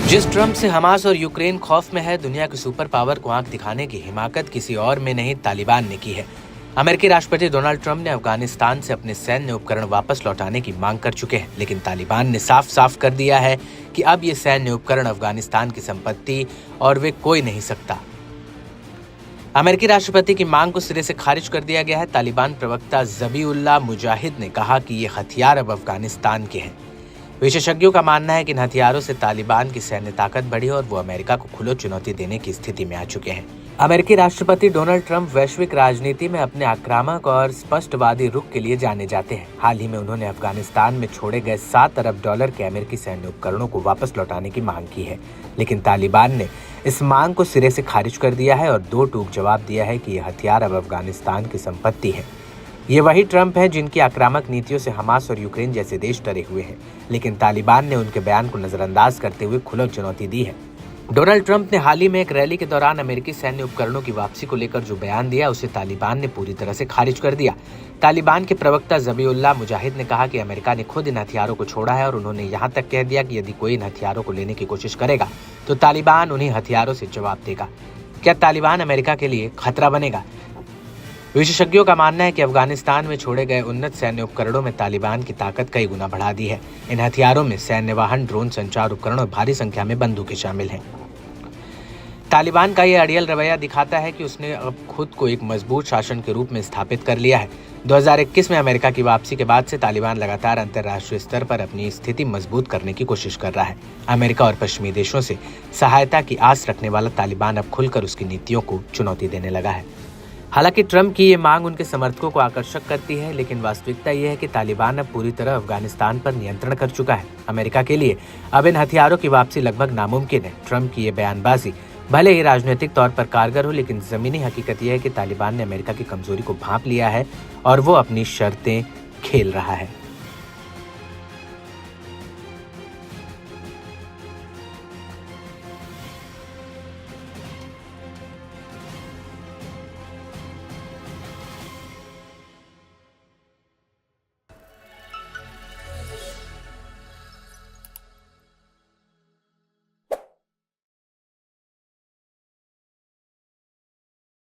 जिस ट्रंप से हमास और यूक्रेन खौफ में है, दुनिया के सुपर पावर को आंख दिखाने की हिमाकत किसी और में नहीं तालिबान ने की है। अमेरिकी राष्ट्रपति डोनाल्ड ट्रंप ने अफगानिस्तान से अपने सैन्य उपकरण वापस लौटाने की मांग कर चुके हैं, लेकिन तालिबान ने साफ साफ कर दिया है कि अब ये सैन्य उपकरण अफगानिस्तान की संपत्ति और वे कोई नहीं सकता। अमेरिकी राष्ट्रपति की मांग को सिरे से खारिज कर दिया गया है। तालिबान प्रवक्ता ज़बीउल्लाह मुजाहिद ने कहा कि ये हथियार अब अफगानिस्तान के हैं। विशेषज्ञों का मानना है कि इन हथियारों से तालिबान की सैन्य ताकत बढ़ी और वो अमेरिका को खुली चुनौती देने की स्थिति में आ चुके हैं। अमेरिकी राष्ट्रपति डोनाल्ड ट्रंप वैश्विक राजनीति में अपने आक्रामक और स्पष्टवादी रुख के लिए जाने जाते हैं। हाल ही में उन्होंने अफगानिस्तान में छोड़े गए $7 अरब के अमेरिकी सैन्य उपकरणों को वापस लौटाने की मांग की है, लेकिन तालिबान ने इस मांग को सिरे से खारिज कर दिया है और दो टूक जवाब दिया है कि ये हथियार अब अफगानिस्तान की संपत्ति है। ये वही ट्रंप है जिनकी आक्रामक नीतियों से हमास और यूक्रेन जैसे देश डरे हुए हैं, लेकिन तालिबान ने उनके बयान को नजरअंदाज करते हुए खुली चुनौती दी है। डोनाल्ड ट्रंप ने हाल ही में एक रैली के दौरान अमेरिकी सैन्य उपकरणों की वापसी को लेकर जो बयान दिया, उसे तालिबान ने पूरी तरह से खारिज कर दिया। तालिबान के प्रवक्ता ज़बीउल्लाह मुजाहिद ने कहा कि अमेरिका ने खुद इन हथियारों को छोड़ा है और उन्होंने यहाँ तक कह दिया कि यदि कोई इन हथियारों को लेने की कोशिश करेगा तो तालिबान उन्हीं हथियारों से जवाब देगा। क्या तालिबान अमेरिका के लिए खतरा बनेगा? विशेषज्ञों का मानना है कि अफगानिस्तान में छोड़े गए उन्नत सैन्य उपकरणों में तालिबान की ताकत कई गुना बढ़ा दी है। इन हथियारों में सैन्य वाहन, ड्रोन, संचार उपकरण और भारी संख्या में बंदूकें शामिल हैं। तालिबान का यह अड़ियल रवैया दिखाता है कि उसने अब खुद को एक मजबूत शासन के रूप में स्थापित कर लिया है। 2021 में अमेरिका की वापसी के बाद से तालिबान लगातार अंतर्राष्ट्रीय स्तर पर अपनी स्थिति मजबूत करने की कोशिश कर रहा है। अमेरिका और पश्चिमी देशों से सहायता की आस रखने वाला तालिबान अब खुलकर उसकी नीतियों को चुनौती देने लगा है। हालांकि ट्रंप की ये मांग उनके समर्थकों को आकर्षक करती है, लेकिन वास्तविकता ये है कि तालिबान अब पूरी तरह अफगानिस्तान पर नियंत्रण कर चुका है। अमेरिका के लिए अब इन हथियारों की वापसी लगभग नामुमकिन है। ट्रंप की ये बयानबाजी भले ही राजनीतिक तौर पर कारगर हो, लेकिन जमीनी हकीकत यह है कि तालिबान ने अमेरिका की कमजोरी को भांप लिया है और वो अपनी शर्तें खेल रहा है।